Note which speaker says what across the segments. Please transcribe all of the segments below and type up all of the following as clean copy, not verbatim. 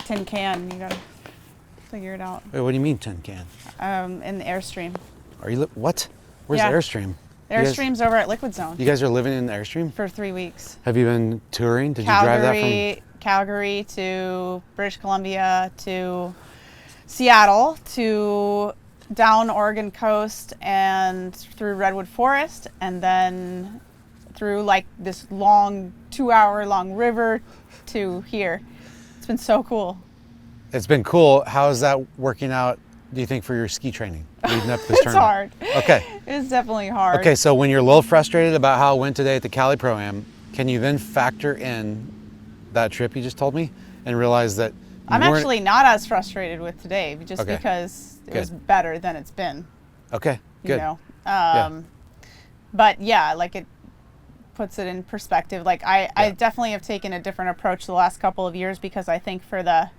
Speaker 1: tin can. You gotta figure it out.
Speaker 2: Wait, what do you mean tin can?
Speaker 1: In the Airstream.
Speaker 2: Are you, what? Where's
Speaker 1: Yeah.
Speaker 2: the Airstream?
Speaker 1: Airstream's over at Liquid Zone.
Speaker 2: You guys are living in the Airstream?
Speaker 1: For 3 weeks.
Speaker 2: Have you been touring? Did you drive that from?
Speaker 1: Calgary to British Columbia to Seattle to down Oregon coast and through Redwood Forest and then through like this long 2-hour long river to here. It's been so cool.
Speaker 2: It's been cool. How is that working out, do you think, for your ski training leading up to this
Speaker 1: It's
Speaker 2: tournament?
Speaker 1: hard.
Speaker 2: Okay.
Speaker 1: It's definitely hard.
Speaker 2: Okay, so when you're a little frustrated about how it went today at the Cali ProAm, can you then factor in that trip you just told me and realize that
Speaker 1: I'm actually not as frustrated with today just
Speaker 2: Okay.
Speaker 1: because it
Speaker 2: Good.
Speaker 1: was better than it's been.
Speaker 2: Okay, good.
Speaker 1: You know?
Speaker 2: Yeah.
Speaker 1: But yeah, like it puts it in perspective. Like I definitely have taken a different approach the last couple of years because I think for the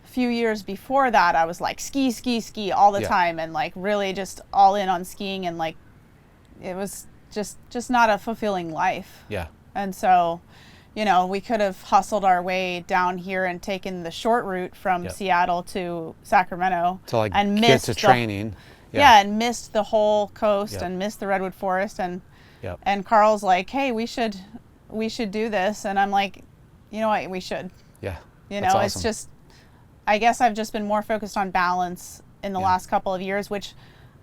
Speaker 1: few years before that I was like ski all the time and like really just all in on skiing and like it was just not a fulfilling life.
Speaker 2: Yeah.
Speaker 1: And so, you know, we could have hustled our way down here and taken the short route from Seattle to Sacramento
Speaker 2: To like
Speaker 1: and
Speaker 2: get
Speaker 1: missed
Speaker 2: to training.
Speaker 1: and missed the whole coast and missed the Redwood Forest and Carl's like, hey, we should do this, and I'm like, you know what, we should.
Speaker 2: Yeah.
Speaker 1: You
Speaker 2: That's
Speaker 1: know,
Speaker 2: awesome.
Speaker 1: it's just, I guess I've just been more focused on balance in the last couple of years, which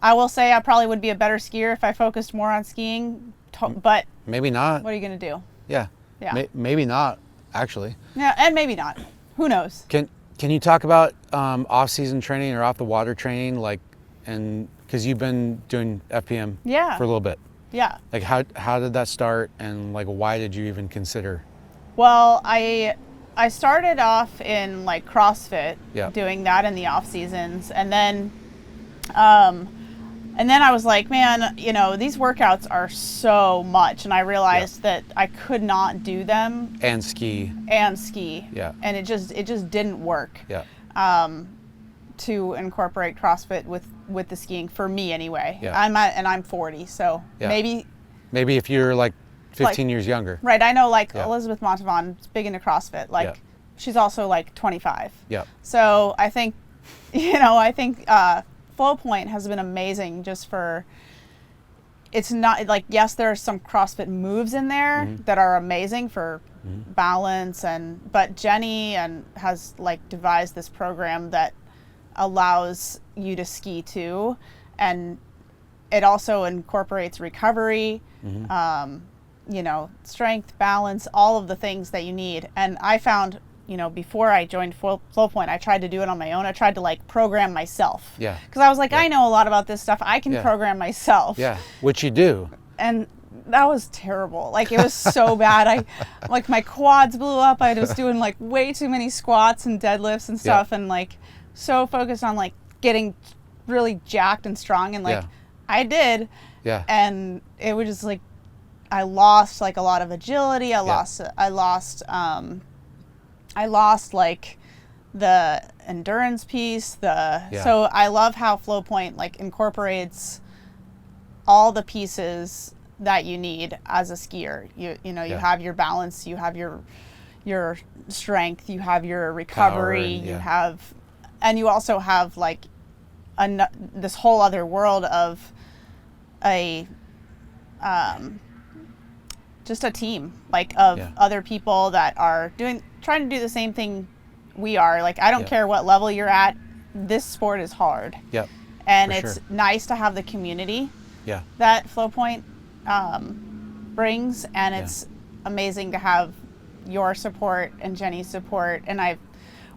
Speaker 1: I will say I probably would be a better skier if I focused more on skiing, but
Speaker 2: maybe not.
Speaker 1: what are you going to do?
Speaker 2: Yeah.
Speaker 1: Yeah.
Speaker 2: Maybe not, actually.
Speaker 1: Yeah, and maybe not. Who knows?
Speaker 2: Can you talk about off-season training or off-the-water training, like, and because you've been doing FPM for a little bit.
Speaker 1: Yeah.
Speaker 2: Like, how did that start, and like, why did you even consider?
Speaker 1: Well, I started off in like CrossFit,
Speaker 2: Yeah.
Speaker 1: doing that in the off seasons, and then I was like, man, you know, these workouts are so much, and I realized that I could not do them
Speaker 2: And ski.
Speaker 1: Yeah. And it just didn't work.
Speaker 2: Yeah.
Speaker 1: To incorporate CrossFit with the skiing for me anyway.
Speaker 2: Yeah.
Speaker 1: I'm 40, so maybe
Speaker 2: if you're like 15 years younger.
Speaker 1: Right. I know like Elizabeth Montavon is big into CrossFit. Like she's also like 25.
Speaker 2: Yeah.
Speaker 1: So I think, Flow Point has been amazing just for, it's not like, yes, there are some CrossFit moves in there that are amazing for balance but Jenny has like devised this program that allows you to ski too, and it also incorporates recovery, strength, balance, all of the things that you need. And I found, before I joined Flow Point, I tried to do it on my own. I tried to like program myself.
Speaker 2: Yeah.
Speaker 1: Because I was like, I know a lot about this stuff. I can program myself.
Speaker 2: Yeah, which you do.
Speaker 1: And that was terrible. Like it was so bad. Like my quads blew up. I was doing like way too many squats and deadlifts and stuff, and like so focused on like getting really jacked and strong, and like I did.
Speaker 2: Yeah.
Speaker 1: And it was just like I lost like a lot of agility. I lost like the endurance piece. So I love how Flow Point like incorporates all the pieces that you need as a skier. You have your balance, you have your strength, you have your recovery, and you also have like this whole other world of just a team, like of other people that are trying to do the same thing we are. Like I don't care what level you're at, this sport is hard.
Speaker 2: Yep.
Speaker 1: And it's nice to have the community that Flow Point brings, and it's amazing to have your support and Jenny's support. And I've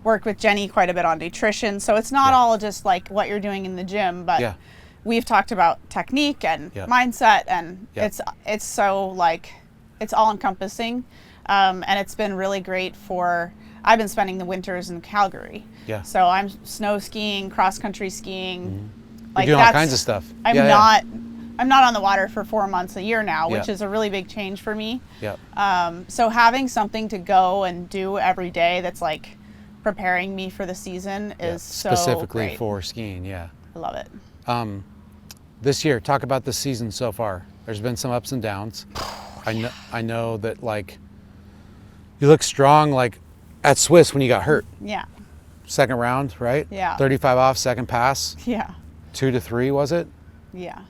Speaker 1: worked with Jenny quite a bit on nutrition, so it's not all just like what you're doing in the gym, but we've talked about technique and mindset, and it's so like it's all encompassing, and it's been really great for. I've been spending the winters in Calgary, so I'm snow skiing, cross country skiing,
Speaker 2: like you're doing all kinds of stuff.
Speaker 1: I'm not on the water for 4 months a year now, which is a really big change for me. So having something to go and do every day that's like preparing me for the season is so
Speaker 2: specifically
Speaker 1: great.
Speaker 2: For skiing.
Speaker 1: I love it.
Speaker 2: This year, talk about the season so far. There's been some ups and downs. I know that like you look strong. Like at Swiss when you got hurt.
Speaker 1: Yeah.
Speaker 2: Second round, right?
Speaker 1: Yeah.
Speaker 2: 35 off, second pass.
Speaker 1: Yeah.
Speaker 2: 2 to 3, was it?
Speaker 1: Yeah.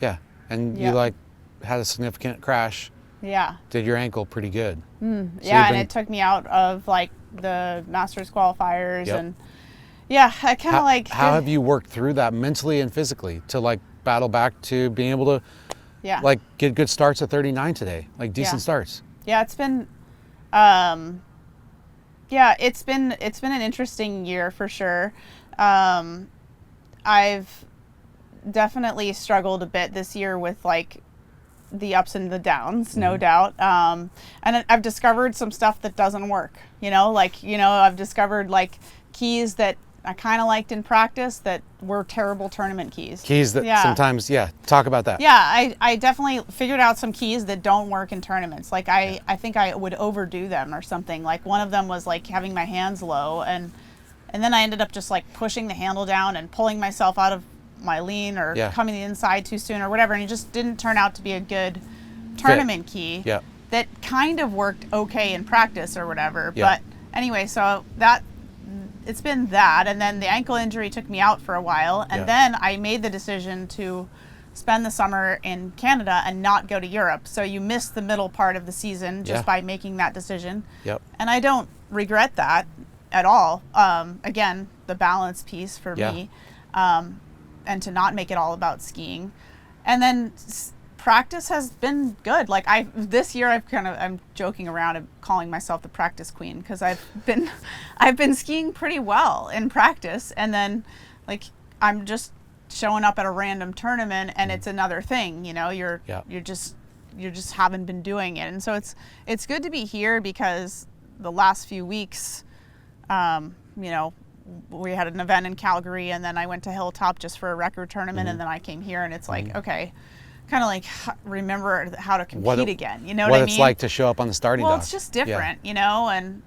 Speaker 2: Yeah. And
Speaker 1: Yep.
Speaker 2: you like had a significant crash.
Speaker 1: Yeah.
Speaker 2: Did your ankle pretty good.
Speaker 1: Yeah, and it took me out of like the Masters qualifiers.
Speaker 2: Yep.
Speaker 1: And yeah, I kind of like.
Speaker 2: How have you worked through that mentally and physically to like battle back to being able to like get good starts at 39 today, like decent starts?
Speaker 1: Yeah, it's been it's been an interesting year for sure. I've definitely struggled a bit this year with like the ups and the downs, no doubt. And I've discovered some stuff that doesn't work, I've discovered like keys that I kind of liked in practice that were terrible tournament keys.
Speaker 2: Keys that sometimes, talk about that.
Speaker 1: Yeah, I definitely figured out some keys that don't work in tournaments. Like I think I would overdo them or something. Like one of them was like having my hands low, and then I ended up just like pushing the handle down and pulling myself out of my lean or coming the inside too soon or whatever, and it just didn't turn out to be a good tournament key.
Speaker 2: Yeah.
Speaker 1: That kind of worked okay in practice or whatever. But anyway, so it's been that, and then the ankle injury took me out for a while, and then I made the decision to spend the summer in Canada and not go to Europe. So you miss the middle part of the season just by making that decision. Yep. And I don't regret that at all. Again, the balance piece for me, and to not make it all about skiing. And then practice has been good. Like this year I'm joking around and calling myself the practice queen, because I've been skiing pretty well in practice, and then like I'm just showing up at a random tournament and it's another thing, you're just haven't been doing it. And so it's good to be here, because the last few weeks, we had an event in Calgary, and then I went to Hilltop just for a record tournament, and then I came here, and it's like, okay, kind of like remember how to compete again. You know what I mean?
Speaker 2: What it's like to show up on the starting dock.
Speaker 1: Well, it's just different, and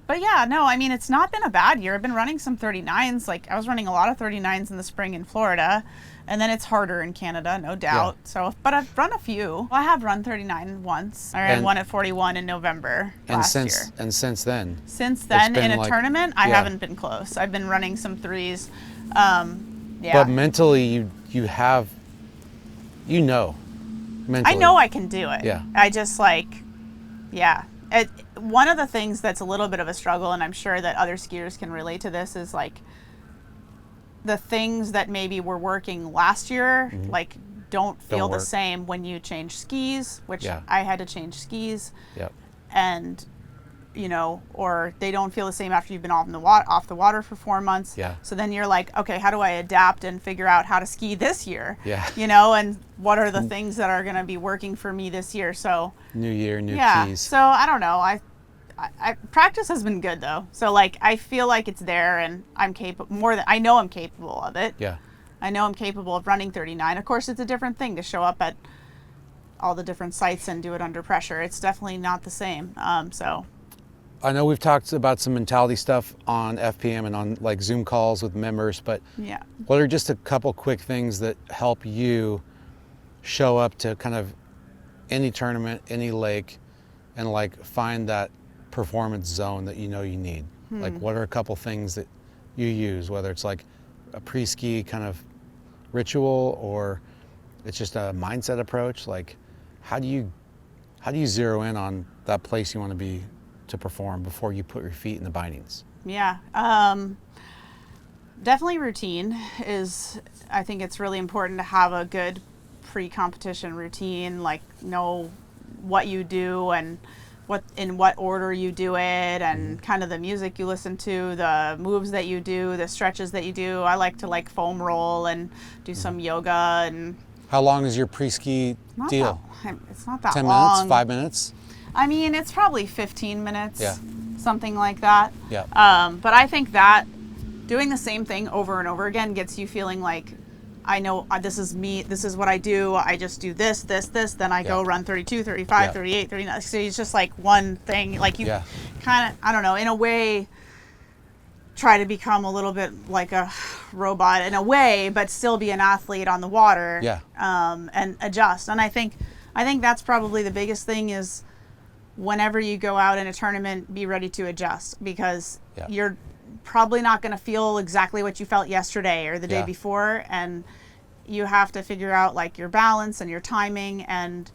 Speaker 1: but yeah, no, I mean, it's not been a bad year. I've been running some 39s. Like I was running a lot of 39s in the spring in Florida, and then it's harder in Canada, no doubt. So, but I've run a few. I have run 39 once. I ran one at 41 in November last year.
Speaker 2: And since then?
Speaker 1: Since then, in a tournament, I haven't been close. I've been running some threes.
Speaker 2: But mentally, you have, mentally.
Speaker 1: I know I can do it.
Speaker 2: Yeah.
Speaker 1: I just one of the things that's a little bit of a struggle, and I'm sure that other skiers can relate to this, is like the things that maybe were working last year, like don't feel the same when you change skis, which I had to change skis. Yep. And or they don't feel the same after you've been off the water for 4 months. Yeah. So then you're like, okay, how do I adapt and figure out how to ski this year? Yeah. And what are the things that are going to be working for me this year? So new year, new keys. So I don't know. I practice has been good though. So like I feel like it's there, and I'm capable I know I'm capable of it. Yeah. I know I'm capable of running 39. Of course, it's a different thing to show up at all the different sites and do it under pressure. It's definitely not the same. So.
Speaker 2: I know we've talked about some mentality stuff on FPM and on like Zoom calls with members, but what are just a couple quick things that help you show up to kind of any tournament, any lake, and like find that performance zone that you need? Like what are a couple things that you use, whether it's like a pre-ski kind of ritual or it's just a mindset approach? Like how do you zero in on that place you want to be to perform before you put your feet in the bindings?
Speaker 1: Yeah, definitely routine I think it's really important to have a good pre-competition routine, like know what you do and in what order you do it, and kind of the music you listen to, the moves that you do, the stretches that you do. I like to like foam roll and do some yoga. And
Speaker 2: how long is your pre-ski deal?
Speaker 1: It's not that
Speaker 2: 10
Speaker 1: long.
Speaker 2: 10 minutes, 5 minutes?
Speaker 1: I mean, it's probably 15 minutes, something like that.
Speaker 2: Yeah.
Speaker 1: But I think that doing the same thing over and over again gets you feeling like, I know this is me, this is what I do, I just do this, then I go run 32, 35, 38, 39. So it's just like one thing, like you kind of, I don't know, in a way, try to become a little bit like a robot in a way, but still be an athlete on the water, and adjust. And I think that's probably the biggest thing is whenever you go out in a tournament, be ready to adjust, because you're probably not going to feel exactly what you felt yesterday or the day before, and you have to figure out like your balance and your timing. And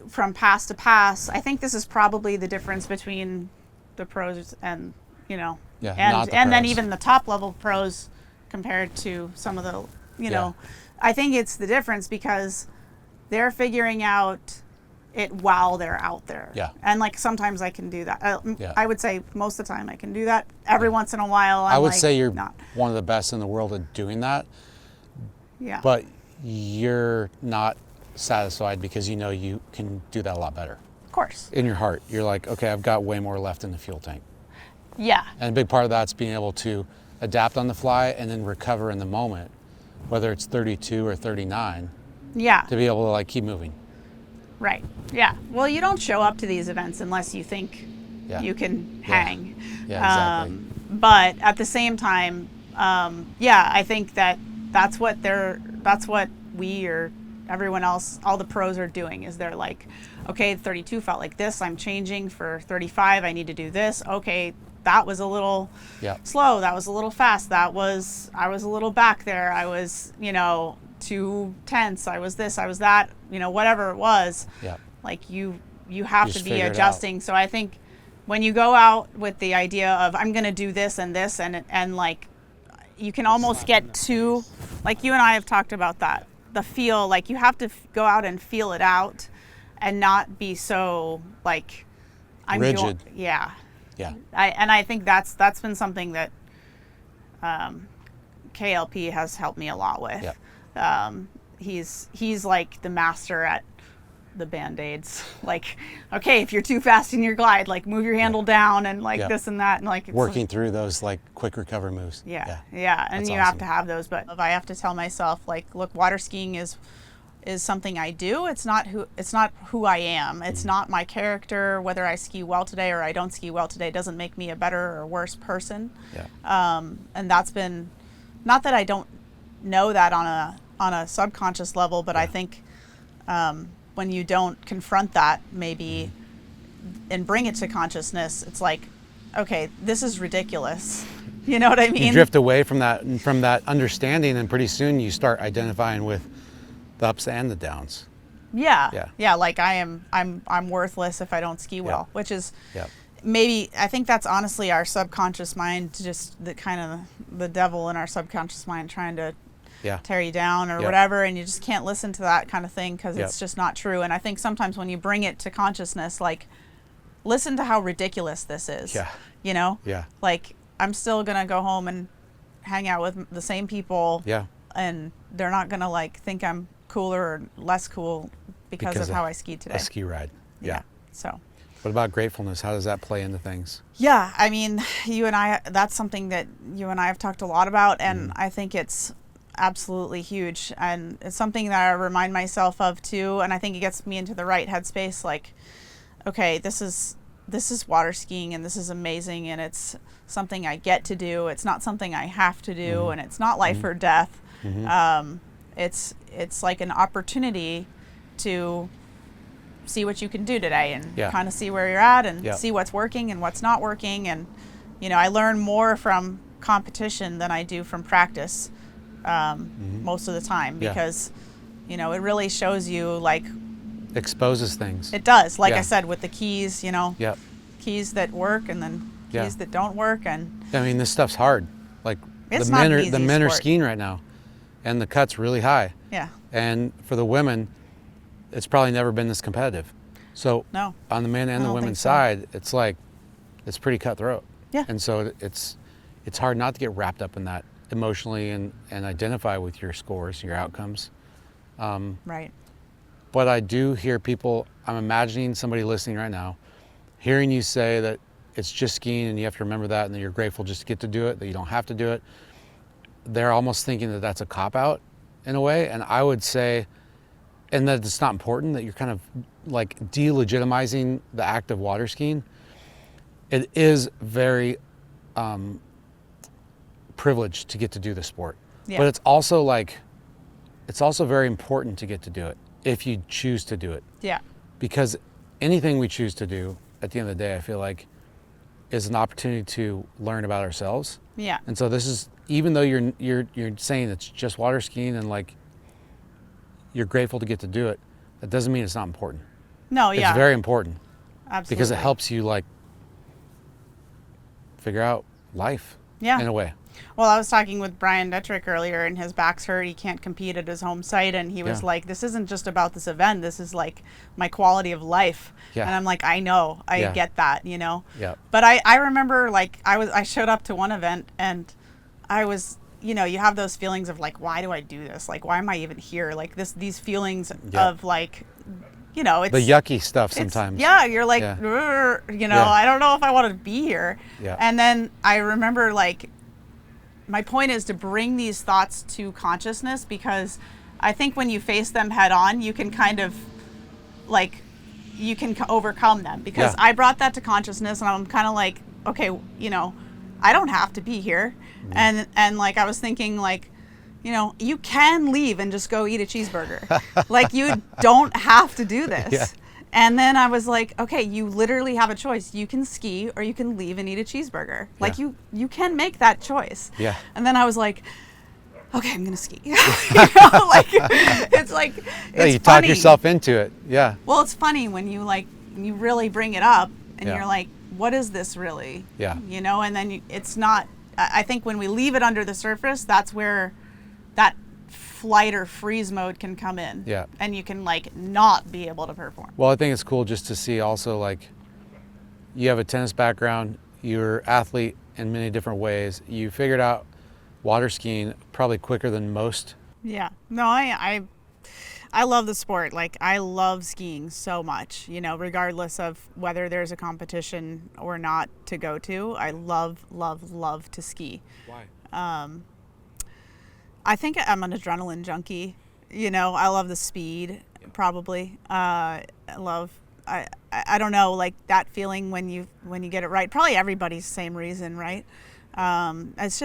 Speaker 1: from pass to pass, I think this is probably the difference between the pros and, you know, and then even the top level pros compared to some of the, you know, I think it's the difference because they're figuring out it while they're out there. Yeah. And like sometimes I can do that. I would say most of the time I can do that. Every once in a while I would say you're not
Speaker 2: one of the best in the world at doing that.
Speaker 1: Yeah.
Speaker 2: But you're not satisfied because you know you can do that a lot better.
Speaker 1: Of course.
Speaker 2: In your heart, you're like, okay, I've got way more left in the fuel tank.
Speaker 1: Yeah.
Speaker 2: And a big part of that's being able to adapt on the fly and then recover in the moment, whether it's 32 or 39.
Speaker 1: Yeah.
Speaker 2: To be able to like keep moving.
Speaker 1: Right. Yeah. Well, you don't show up to these events unless you think you can hang.
Speaker 2: Yeah, exactly.
Speaker 1: But at the same time, I think that's what we or everyone else, all the pros are doing, is they're like, okay, 32 felt like this. I'm changing for 35. I need to do this. Okay, that was a little slow. That was a little fast. I was a little back there. I was, you know, too tense. I was this, I was that, you know, whatever it was. Yeah. Like you have to be adjusting. So I think when you go out with the idea of I'm going to do this and this and like you can almost get too, like you and I have talked about that, the feel, like you have to go out and feel it out and not be so like I'm
Speaker 2: rigid.
Speaker 1: Yeah. I think that's been something that KLP has helped me a lot with. Yeah. He's like the master at the Band-Aids. Like, okay, if you're too fast in your glide, like move your handle down and like this and that, and like it's
Speaker 2: working
Speaker 1: like,
Speaker 2: through those like quick recovery moves.
Speaker 1: Yeah. And you have to have those. But if I have to tell myself, like, look, water skiing is something I do. It's not who I am. It's not my character. Whether I ski well today or I don't ski well today doesn't make me a better or worse person. Yeah. And that's been, not that I don't know that on a subconscious level, but I think when you don't confront that maybe and bring it to consciousness, it's like, okay, this is ridiculous. You know what I mean?
Speaker 2: You drift away from that understanding, and pretty soon you start identifying with the ups and the downs.
Speaker 1: Yeah. Like I'm worthless if I don't ski well, which is maybe, I think that's honestly our subconscious mind, just the kind of the devil in our subconscious mind trying to tear you down or whatever, and you just can't listen to that kind of thing because it's just not true. And I think sometimes when you bring it to consciousness, like, listen to how ridiculous this is. You know? Like, I'm still gonna go home and hang out with the same people. And they're not gonna like think I'm cooler or less cool because of how I skied today.
Speaker 2: A ski ride. Yeah.
Speaker 1: So.
Speaker 2: What about gratefulness? How does that play into things?
Speaker 1: Yeah, I mean, that's something that you and I have talked a lot about, and I think it's absolutely huge, and it's something that I remind myself of too, and I think it gets me into the right headspace, like, okay, this is water skiing, and this is amazing, and it's something I get to do. It's not something I have to do, and it's not life or death. It's like an opportunity to see what you can do today and kind of see where you're at and see what's working and what's not working. And, you know, I learn more from competition than I do from practice most of the time because, you know, it really shows you, like,
Speaker 2: exposes things.
Speaker 1: It does. Like I said, with the keys, you know, keys that work and then keys that don't work. And
Speaker 2: I mean, this stuff's hard. Like, the men are skiing right now and the cut's really high. Yeah. And for the women, it's probably never been this competitive. So on the men and the women's side, it's like, it's pretty cutthroat. Yeah. And so it's hard not to get wrapped up in that emotionally and identify with your scores, your outcomes.
Speaker 1: Right.
Speaker 2: But I do hear people, I'm imagining somebody listening right now, hearing you say that it's just skiing and you have to remember that and that you're grateful just to get to do it, that you don't have to do it. They're almost thinking that that's a cop-out in a way. And I would say, and that it's not important, that you're kind of like delegitimizing the act of water skiing. It is very privileged to get to do the sport. But it's also very important to get to do it if you choose to do it. Yeah. Because anything we choose to do at the end of the day, I feel like is an opportunity to learn about ourselves.
Speaker 1: Yeah.
Speaker 2: And so this is, even though you're saying it's just water skiing and like you're grateful to get to do it, that doesn't mean it's not important.
Speaker 1: No, yeah.
Speaker 2: It's very important.
Speaker 1: Absolutely.
Speaker 2: Because it helps you like figure out life in a way.
Speaker 1: Well, I was talking with Brian Detrick earlier, and his back's hurt. He can't compete at his home site, and he was like, this isn't just about this event. This is like my quality of life. Yeah. And I'm like, I know, I get that, you know. Yeah. But I remember, like, I showed up to one event, and I was, you know, you have those feelings of like, why do I do this? Like, why am I even here? Like these feelings of like, you know, it's
Speaker 2: the yucky stuff sometimes.
Speaker 1: Yeah, you're like, you know, I don't know if I want to be here. Yeah. And then I remember, like, my point is to bring these thoughts to consciousness, because I think when you face them head on, you can kind of like, you can overcome them, because I brought that to consciousness, and I'm kind of like, okay, you know, I don't have to be here. And like, I was thinking, like, you know, you can leave and just go eat a cheeseburger. Like, you don't have to do this. Yeah. And then I was like, okay, you literally have a choice. You can ski, or you can leave and eat a cheeseburger. Like, you can make that choice. Yeah. And then I was like, okay, I'm gonna ski. You know, like, it's like, it's
Speaker 2: you talk yourself into it. Yeah.
Speaker 1: Well, it's funny when you like, you really bring it up, and you're like, what is this really? Yeah. You know, and then it's not. I think when we leave it under the surface, that's where that flight or freeze mode can come in. Yeah. And you can like not be able to perform.
Speaker 2: Well, I think it's cool just to see also, like, you have a tennis background, you're an athlete in many different ways. You figured out water skiing probably quicker than most.
Speaker 1: Yeah. No, I love the sport. Like, I love skiing so much, you know, regardless of whether there's a competition or not to go to. I love, love, love to ski. Why? I think I'm an adrenaline junkie. You know, I love the speed, probably. I don't know, like that feeling when you get it right. Probably everybody's same reason, right? It's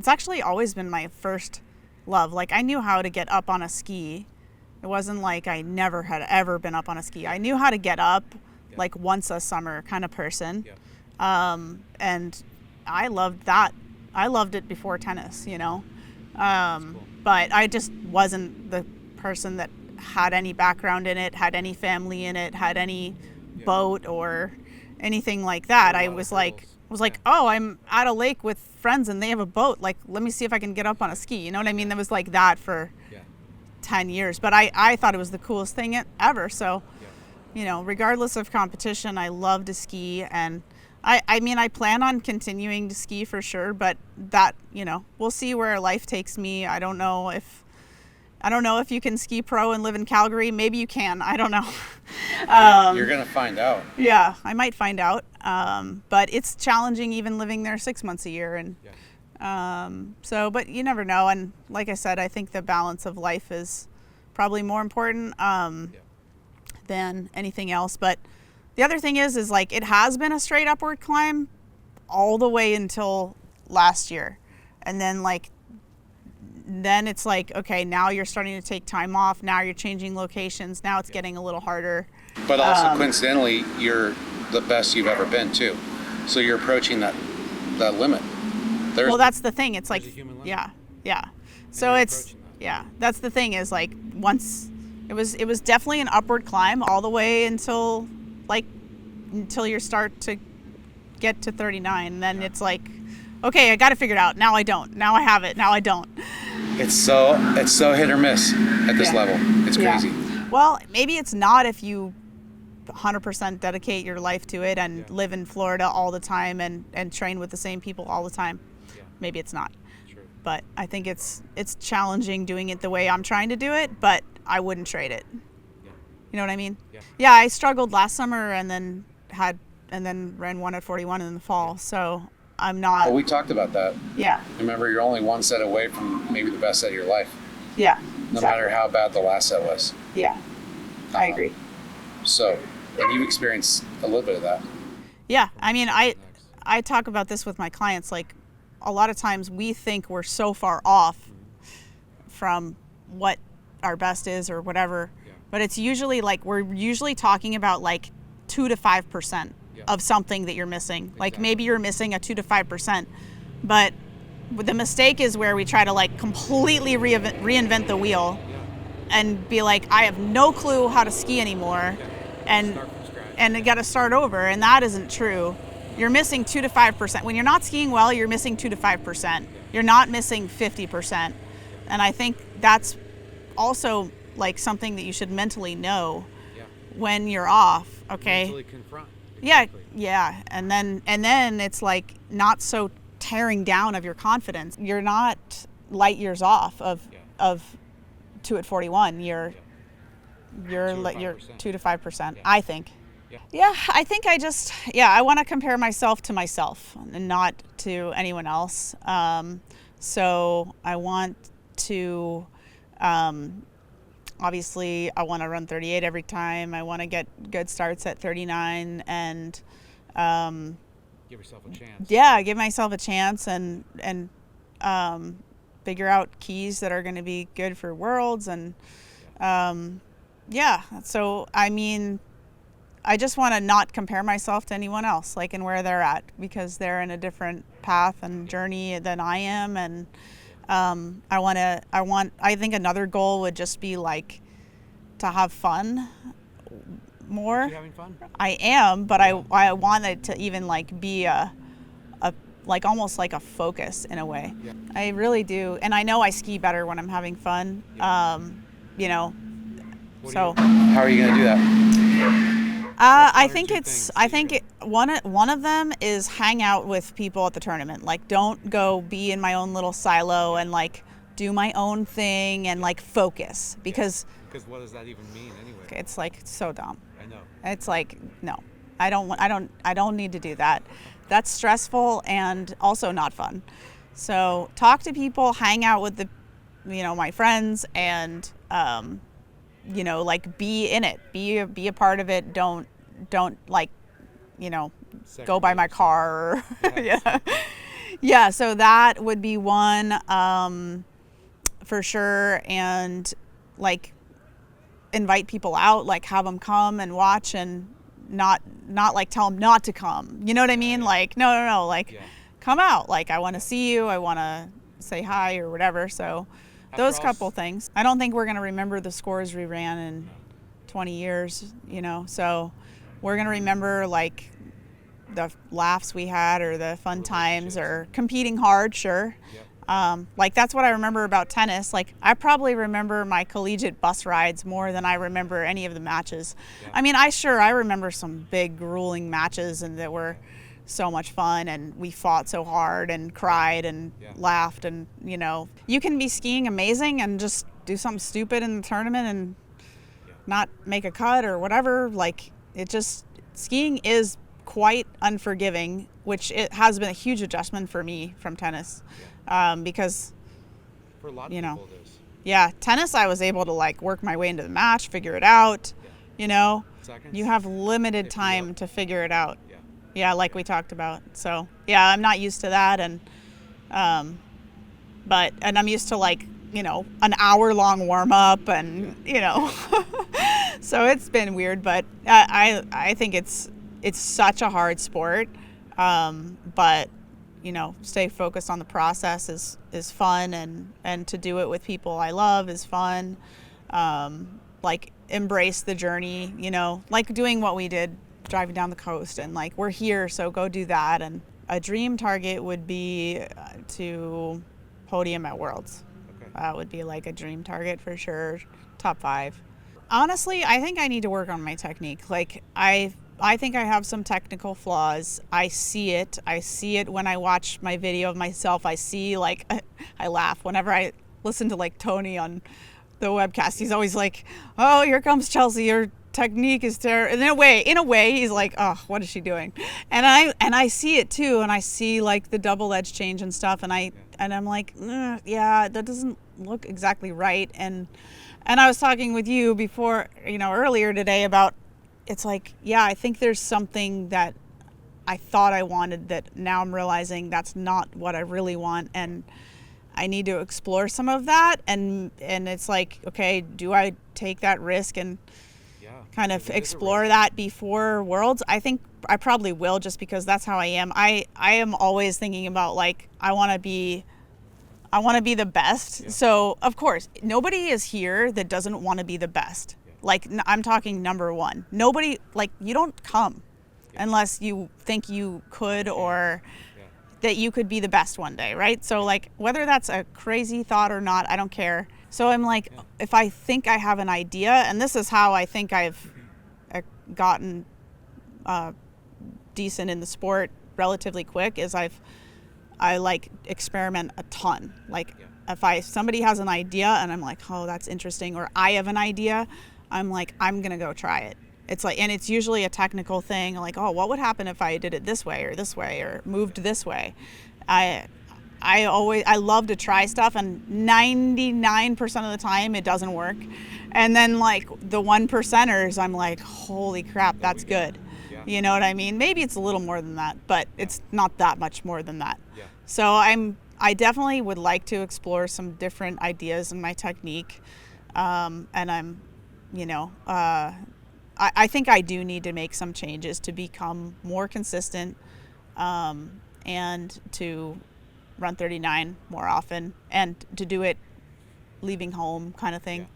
Speaker 1: actually always been my first love. Like, I knew how to get up on a ski. It wasn't like I never had ever been up on a ski. I knew how to get up like once a summer kind of person. And I loved that. I loved it before tennis, you know. Cool. But I just wasn't the person that had any background in it, had any family in it, had any boat or anything like that. I was like, oh, I'm at a lake with friends and they have a boat. Like, let me see if I can get up on a ski. You know what I mean? That was like that for 10 years. But I thought it was the coolest thing ever. So, you know, regardless of competition, I love to ski. And I mean, I plan on continuing to ski for sure, but that, you know, we'll see where life takes me. I don't know if you can ski pro and live in Calgary. Maybe you can. I don't know.
Speaker 2: You're going to find out.
Speaker 1: Yeah, I might find out. But it's challenging even living there 6 months a year. And but you never know. And like I said, I think the balance of life is probably more important than anything else. But the other thing is like, it has been a straight upward climb all the way until last year. And then it's like, okay, now you're starting to take time off. Now you're changing locations. Now it's getting a little harder.
Speaker 2: But also coincidentally, you're the best you've ever been too. So you're approaching that limit.
Speaker 1: Well, that's the thing. It's like, yeah. So it's, that's the thing is like, once it was definitely an upward climb all the way until you start to get to 39. And then it's like, okay, I got to figure it out. Now I don't. Now I have it. Now I don't.
Speaker 2: It's so hit or miss at this level. It's crazy.
Speaker 1: Yeah. Well, maybe it's not if you 100% dedicate your life to it and live in Florida all the time and train with the same people all the time. Yeah. Maybe it's not. True. But I think it's challenging doing it the way I'm trying to do it, but I wouldn't trade it. Yeah. You know what I mean? Yeah, I struggled last summer and then ran one at 41 in the fall. So I'm not.
Speaker 2: Well, we talked about that.
Speaker 1: Yeah.
Speaker 2: Remember, you're only one set away from maybe the best set of your life.
Speaker 1: Yeah.
Speaker 2: No matter how bad the last set was.
Speaker 1: Yeah. I agree.
Speaker 2: So, and you experienced a little bit of that.
Speaker 1: Yeah. I mean, I talk about this with my clients. Like, a lot of times we think we're so far off from what our best is or whatever. Yeah. But it's usually like, we're usually talking about like 2 to 5% of something that you're missing. Exactly. Like maybe you're missing a 2 to 5%, but the mistake is where we try to like completely reinvent the wheel and be like, I have no clue how to ski anymore, and I got to start over. And that isn't true. You're missing 2 to 5%. When you're not skiing well, you're missing 2 to 5%. You're not missing 50%. And I think that's also like something that you should mentally know when you're off. Okay.
Speaker 2: Mentally confront. Exactly.
Speaker 1: Yeah. And then it's like not so tearing down of your confidence. You're not light years off of 2 at 41. You're 2 to 5%. I think. Yeah, I think I want to compare myself to myself and not to anyone else. So I want to, obviously I want to run 38 every time. I want to get good starts at 39 and,
Speaker 2: give yourself a chance.
Speaker 1: Yeah, give myself a chance and figure out keys that are going to be good for worlds. And, so, I mean, I just want to not compare myself to anyone else, like in where they're at, because they're in a different path and journey than I am. And I think another goal would just be like to have fun more.
Speaker 2: Are you having fun?
Speaker 1: I am, but I want it to even like be a like almost like a focus in a way. Yeah. I really do, and I know I ski better when I'm having fun. You know, so.
Speaker 2: How are you going to do that?
Speaker 1: I think one of them is hang out with people at the tournament. Like, don't go be in my own little silo and like do my own thing and like focus, because
Speaker 2: what does that even mean anyway?
Speaker 1: It's like so dumb.
Speaker 2: I know.
Speaker 1: It's like, no, I don't need to do that. That's stressful and also not fun. So talk to people, hang out with my friends, and like be in it, be a part of it. Don't like, go by my car. Yeah. So that would be one, for sure. And like invite people out, like have them come and watch, and not like tell them not to come. You know what I mean? Like, no, like come out. Like, I want to see you. I want to say hi or whatever. So those couple things. I don't think we're going to remember the scores we ran in 20 years, so we're going to remember like the laughs we had or the fun times or competing hard. Sure. Yep. Like that's what I remember about tennis. Like I probably remember my collegiate bus rides more than I remember any of the matches. Yeah. I mean, I remember some big grueling matches and that were so much fun, and we fought so hard and cried and laughed, and you can be skiing amazing and just do something stupid in the tournament and not make a cut or whatever. Like skiing is quite unforgiving, which it has been a huge adjustment for me from tennis. Because
Speaker 2: for a lot of people it is.
Speaker 1: Yeah, tennis I was able to like work my way into the match, figure it out.
Speaker 2: Seconds.
Speaker 1: You have limited time to figure it out. Yeah, like we talked about. So yeah, I'm not used to that, and I'm used to like an hour-long warm-up, and so it's been weird, but I think it's such a hard sport, but stay focused on the process is fun, and to do it with people I love is fun. Like embrace the journey, like doing what we did, driving down the coast, and like we're here, so go do that. And a dream target would be to podium at Worlds. Okay. That would be like a dream target for sure. Top 5. Honestly, I think I need to work on my technique. Like I think I have some technical flaws. I see it when I watch my video of myself. I see like I laugh whenever I listen to like Tony on the webcast. He's always like, "Oh, here comes Chelsea. Your technique is terrible." And in a way, he's like, "Oh, what is she doing?" And I see it too, and I see like the double edge change and stuff, and I'm like, yeah, that doesn't look exactly right. And I was talking with you before, earlier today about, it's like, yeah, I think there's something that I thought I wanted that now I'm realizing that's not what I really want. And I need to explore some of that, and it's like, okay, do I take that risk and kind of explore that before Worlds? I think I probably will, just because that's how I am. I am always thinking about, like, I want to be the best. Yeah. So of course, nobody is here that doesn't want to be the best. Yeah. Like, I'm talking number one. Nobody, like, you don't come unless you think you could, or that you could be the best one day, right? So like, whether that's a crazy thought or not, I don't care. So I'm like, if I think I have an idea, and this is how I think I've gotten decent in the sport relatively quick, is I like experiment a ton. Like, if somebody has an idea and I'm like, oh, that's interesting, or I have an idea, I'm like, I'm gonna go try it. It's like, and it's usually a technical thing, like, oh, what would happen if I did it this way, or moved this way? I love to try stuff, and 99% of the time it doesn't work. And then, like, the 1%ers, I'm like, holy crap, that's good. Yeah. You know what I mean? Maybe it's a little more than that, but it's not that much more than that. Yeah. So I definitely would like to explore some different ideas in my technique. And I'm, I think I do need to make some changes to become more consistent, and to run 39 more often, and to do it leaving home kind of thing.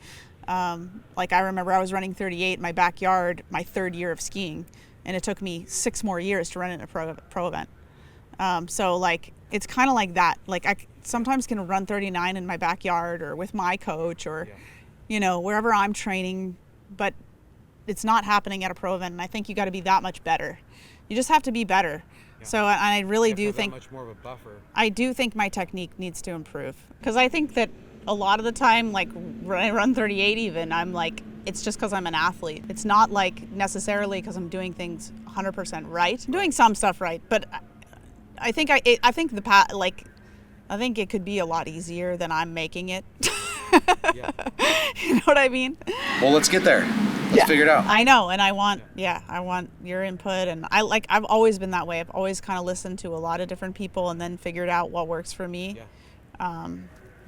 Speaker 1: Yeah. Like, I remember I was running 38 in my backyard my third year of skiing, and it took me 6 more years to run in a pro event. So like, it's kind of like that. Like, I sometimes can run 39 in my backyard, or with my coach, or wherever I'm training, but it's not happening at a pro event. And I think you got to be that much better. You just have to be better. Yeah. So I really do think
Speaker 2: much more of a buffer.
Speaker 1: I do think my technique needs to improve, because I think that a lot of the time, like, when I run 38 even, I'm like, it's just because I'm an athlete. It's not like necessarily because I'm doing things 100% right. I'm doing some stuff right, but I think I think it could be a lot easier than I'm making it. Yeah. You know what I mean?
Speaker 3: Well, let's get there. Let's figure it out.
Speaker 1: I know, and I want your input, and I've always been that way. I've always kind of listened to a lot of different people and then figured out what works for me. Yeah.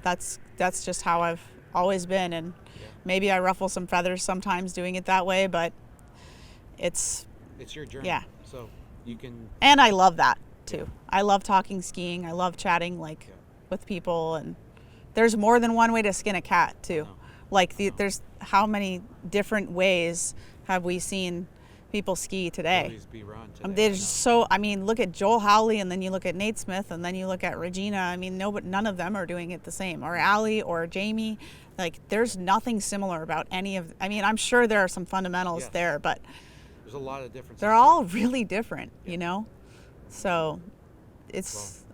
Speaker 1: That's just how I've always been, and maybe I ruffle some feathers sometimes doing it that way, but it's
Speaker 2: your journey.
Speaker 1: Yeah.
Speaker 2: So you can.
Speaker 1: And I love that too. I love talking skiing. I love chatting with people, and there's more than one way to skin a cat too. No. Like, there's how many different ways have we seen people ski today? Look at Joel Howley, and then you look at Nate Smith, and then you look at Regina. I mean, none of them are doing it the same, or Allie, or Jamie. Like, there's nothing similar about any of. I mean, I'm sure there are some fundamentals there, but
Speaker 2: there's a lot of differences.
Speaker 1: They're all really different, So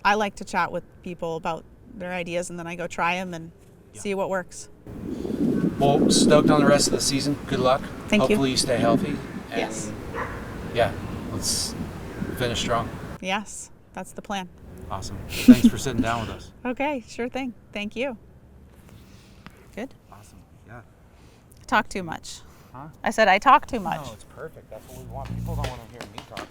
Speaker 1: I like to chat with people about their ideas, and then I go try them and see what works.
Speaker 2: Well, stoked on the rest of the season. Good luck.
Speaker 1: Thank you.
Speaker 2: Hopefully you stay healthy. And
Speaker 1: yes.
Speaker 2: Yeah, let's finish strong.
Speaker 1: Yes, that's the plan.
Speaker 2: Awesome. Thanks for sitting down with us.
Speaker 1: Okay, sure thing. Thank you. Good?
Speaker 2: Awesome. Yeah.
Speaker 1: I talk too much.
Speaker 2: Huh?
Speaker 1: I said I talk too much.
Speaker 2: No, it's perfect. That's what we want. People don't want to hear me talk.